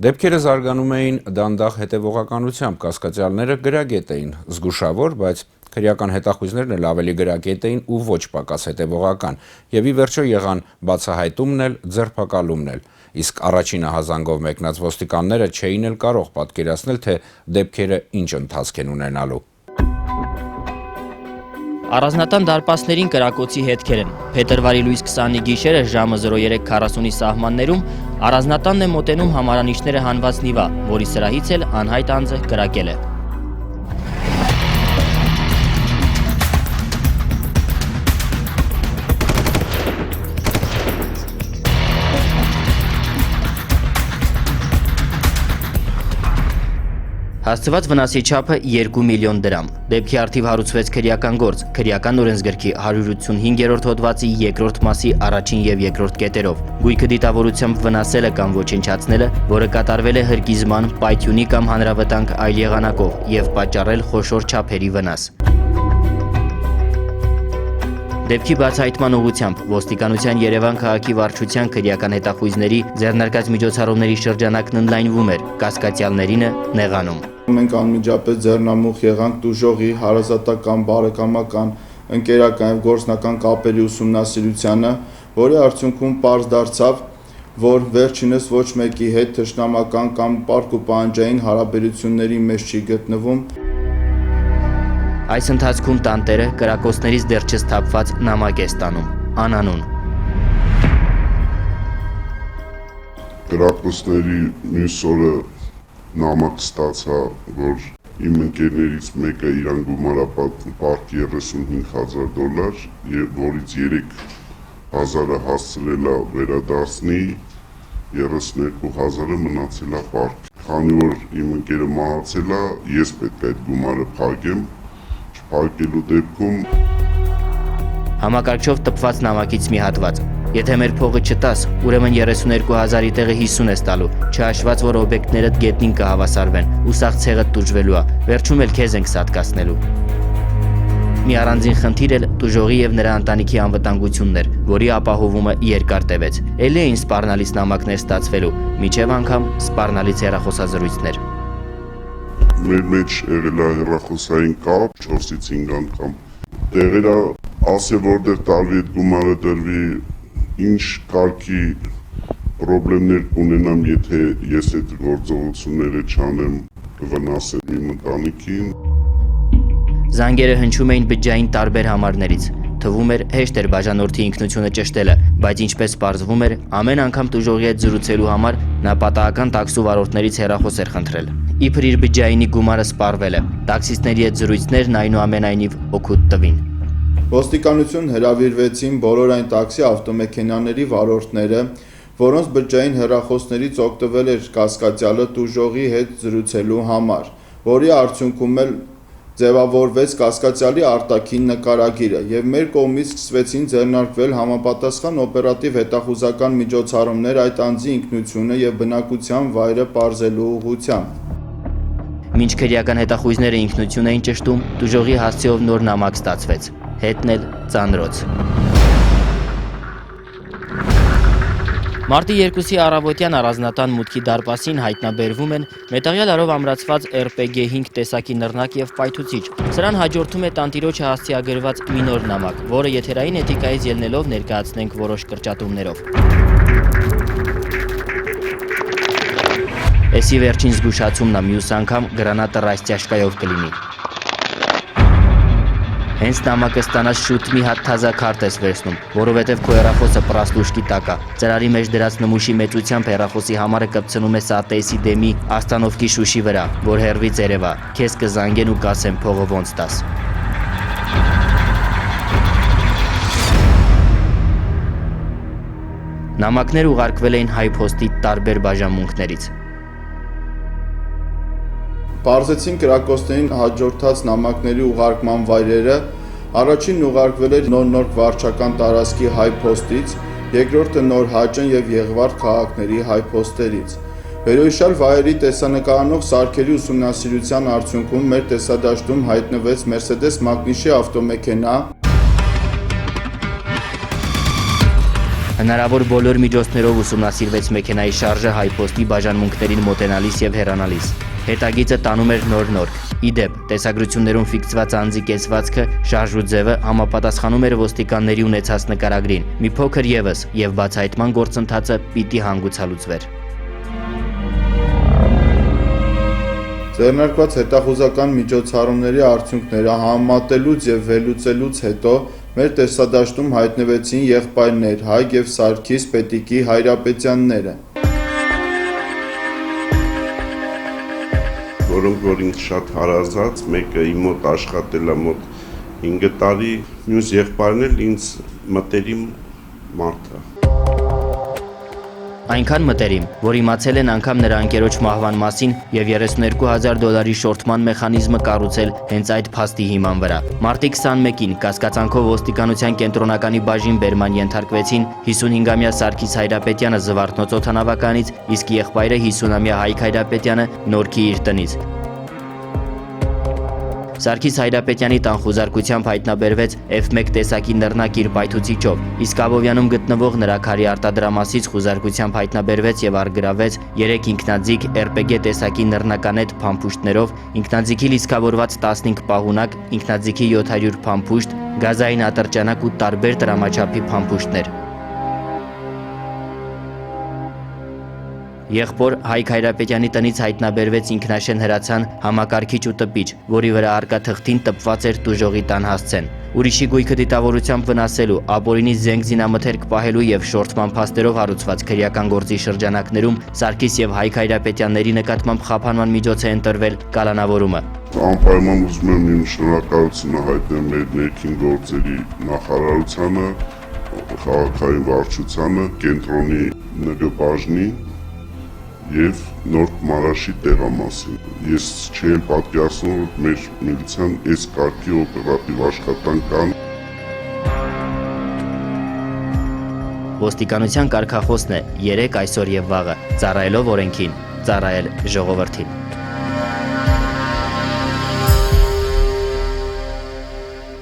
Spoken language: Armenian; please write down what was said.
Դեպքերը զարգանում էին դանդաղ հետևողականությամբ, կասկածյալները գրագետ էին, զգուշավոր, բայց քրեական հետախույզներն էլ ավելի գրագետ էին ու ոչ պակաս հետևողական, եւ ի վերջո եղան բացահայտումն էլ, ձերբակալումն էլ, իսկ առաջին ահազանգով մեկնած ոստիկանները չէին էլ կարող պատկերացնել, թե դեպքերը ինչ ընթացք են ունենալու։ Առանձնատան դարպասներին կրակոցի հետքեր են։ Փետրվարի լույս 20-ի գիշերը ժամը 03:40-ի սահմաններում առանձնատանն է մոտենում համարանիշները հանված Նիվա, որի սրահից էլ անհայտ անձը կրակել է։ Հասցված վնասի չափը 2 միլիոն դրամ։ Դեպքի առթիվ հարուցվեց քրեական գործ, քրեական օրենսգրքի 185-րդ հոդվածի 2-րդ մասի առաջին եւ երկրորդ կետերով։ Գույքը դիտավորությամբ վնասելը կամ ոչնչացնելը, որը կատարվել է հրկիզման, պայթյունի կամ հանրավտանգ այլ եղանակով եւ պատճառել խոշոր չափերի վնաս։ Դեպքի բացահայտման ուղղությամբ ոստիկանության Երևան քաղաքի վարչության քրեական հետախույզների ձեռնարկած միջոցառումների շրջանակն ընդլայնվում էր, կասկածյալներինը նեղանում։ Մենք անմիջապես ձեռնամուխ եղանք տուժողի հարազատական, բարեկամական, ընկերական եւ գործնական կապերի ուսումնասիրությանը, որի արդյունքում պարզ դարձավ, որ վերջինս ոչ մեկի հետ թշնամական կամ պարկ ու պահանջային հարաբերությունների մեջ չի գտնվում։ Այս ընթացքում տանտերը կրակոցներից դեռ չսթափված նամակ է ստանում, անանուն։ Կրակոցների մյուս օրը նամակ ստացա, որ իմ ընկերներից մեկը իրան գումարապատ պարկ $35,000, որից 3,000-ը հասցրել է վերադարձնի, 32,000-ը մնացել է պարկ։ Քանի որ իմ ընկերը մահացել է, ես պետք է այդ գումարը փակեմ, չփակելու դեպքում Համակարգչով տպված նամակից մի հատված։ Եթե մեր փողը չտաս, ուրեմն 32,000-ի տեղը 50 ես տալու, չհաշված, որ օբյեկտներդ գետնին կհավասարվեն, ու սաղ ցեղդ տուժվելու է, վերջում էլ քեզ ենք սատկացնելու։ Մի առանձին խնդիր էլ տուժողի եւ նրա ընտանիքի անվտանգությունն էր, որի ապահովումը երկար տևեց։ Էլի էին սպառնալից նամակներ ստացվելու, միջև անգամ սպառնալից հեռախոսազրույցներ։ մեր մեջ եղել է հեռախոսային կապ 4-ից 5 անգամ։ Տեղերը ասել որտեղ տարվի այդ գումարը տրվի, ինչ կարգի պրոբլեմներ կունենամ, եթե ես այդ գործողությունները չանեմ, կվնասեմ իմ ընտանիքին։ Զանգերը հնչում էին բջջային տարբեր համարներից։ Թվում էր հեշտ էր բաժանորդի ինքնությունը ճշտելը, բայց ինչպես պարզվում էր, ամեն անգամ տուժողի հետ զրուցելու համար նա պատահական տաքսու վարորդներից հեռախոս էր խնդրել։ Իբր իր բջջայինի գումարը սպառվել է։ Տաքսիստների հետ զրույցներն այնուամենայնիվ օգուտ տվին։ Ոստիկանություն հրավիրվեցին բոլոր այն տաքսի ավտոմեքենաների վարորդները, որոնց բջջային հեռախոսներից օգտվել էր կասկածյալը տուժողի հետ զրուցելու համար, որի արդյունքում էլ ձևավորվեց կասկածյալի արտաքին նկարագիրը եւ մեր կողմից սկսվեցին ձեռնարկվել համապատասխան օպերատիվ հետախուզական միջոցառումներ այդ անձի ինքնությունը եւ բնակության վայրը պարզելու ուղղությամբ։ Մինչ քրեական հետախույզները ինքնություն էին ճշտում, տուժողի հասցեով նոր նամակ ստացվեց, հետն էլ ծանրոց։ Մարտի 2-ի առավոտյան առանձնատան մուտքի դարպասին հայտնաբերվում են մետաղյալ արով ամրացված RPG-5 տեսակի նռնակ եւ պայթուցիչ։ Սրան հաջորդում է տանտիրոջը հասցեագրված մի նոր նամակ, որը եթերային էթիկայից ելնելով ներկայացնենք որոշ կրճատումներով։ Էսի վերջին զգուշացումն է, մյուս անգամ գրանատը ռաստյաշկայով կլինի։ Հենց նամակը ստանաս շուտ մի հատ թազա քարտ ես վերցնում, որովհետև քո հեռախոսը պրաստուշկի տակ է։ Ծրարի մեջ դրած նմուշի մեծությամբ հեռախոսի համարը կպցնում է ՍԱՏՍ-ի դեմի Աստանովկի Շուշի վրա, որ հեռվից երևա, քեզ կզանգեն ու կասեն փողը ոնց տաս։ Նամակներ ուղարկվել էին հայփոստի տարբեր բաժանմունքներից։ Պարզեցին կրակոցներին հաջորդած նամակների ուղարկման վայրերը, առաջինն ուղարկվել էր Նոր վարչական տարածքի հայփոստից, երկրորդը Նոր Հաճն եւ Եղվարդ քաղաքների հայփոստերից։ Վերոհիշյալ վայրի տեսանկարող սարքերի ուսումնասիրության արդյունքում մեր տեսադաշտում հայտնվեց Mercedes Magnus ավտոմեքենա։ Հնարավոր բոլոր միջոցներով ուսումնասիրվեց մեքենայի շարժը հայփոստի բաժանմունքներին մոտենալիս եւ հեռանալիս։ Հետագիծը տանում էր նոր-նոր։ Իդեպ, տեսագրություններում ֆիքսված անձի կեցվածքը, շարժու ձևը համապատասխանում էր ոստիկանների ունեցած նկարագրին։ Մի փոքր եւս եւ բացահայտման գործընթացը պիտի հանգուցալուծվեր։ Ձեռնարկված հետախուզական միջոցառումների արդյունքները համեմատելուց եւ վերլուծելուց հետո մեր տեսադաշտում հայտնվեցին եղբայրներ Հայկ եւ Սարգիս Պետիկի Հայրապետյանները, որոնք որ ինձ շատ հարազատ, մեկը իմ մոտ աշխատել է մոտ 5 տարի, մյուս եղբայրն էլ ինձ մտերիմ մարդ է։ Այնքան մտերիմ, որ իմացել են անգամ նրա ընկերոջ մահվան մասին եւ $32,000 շորթման մեխանիզմը կառուցել հենց այդ փաստի հիման վրա։ Մարտի 21-ին կասկածանքով ոստիկանության կենտրոնականի բաժին բերման ենթարկվեցին 55-ամյա Սարգիս Հայրապետյանը Զվարթնոց օդանավականից, իսկ եղբայրը 50-ամյա Հայկ Հայրապետյանը Նորքի իր տնից։ Սարգիս Հայրապետյանի տան խուզարկությամբ հայտնաբերվեց F1 տեսակի նռնակիր պայթուցիչով, իսկ Աբովյանում գտնվող նրա քարի արտադրամասից խուզարկությամբ հայտնաբերվեց եւ առգրավեց 3 ինքնաձիգ RPG տեսակի նռնականետ փամփուշտներով, ինքնաձիգի լիցքավորված 15 պահունակ, ինքնաձիգի 700 փամփուշտ, գազային ատրճանակ ու տարբեր տրամաչափի փամփուշտներ։ Եղբոր Հայկ Հայրապետյանի տնից հայտնաբերվեց ինքնաշեն հրացան համակարգիչ ու տպիչ, որի վրա առկա թղթին տպված էր տուժողի տան հասցեն։ Ուրիշի գույքը դիտավորությամբ վնասելու, ապօրինի զենք զինամթերք պահելու եւ շորթման փաստերով հարուցված քրեական գործի շրջանակներում Սարգիս եւ Հայկ Հայրապետյանների նկատմամբ խափանման միջոց է ընտրվել կալանավորումը։ Անպայման ուզում եմ իմ շնորհակալությունը հայտնել մեր ներքին գործերի նախարարությանը, քաղաքային վարչությանը, կենտրոնի ՆԳ բաժնին եւ Նորք Մարաշի տեղամասին։ Ես չեմ պատկերացնում, որ մեր միլիցիան այս կարգի օպերատիվ աշխատանք կան։ Ոստիկանության կարգախոսն է 3 այսօր եւ վաղը, ծառայելով օրենքին, ծառայել ժողովրդին։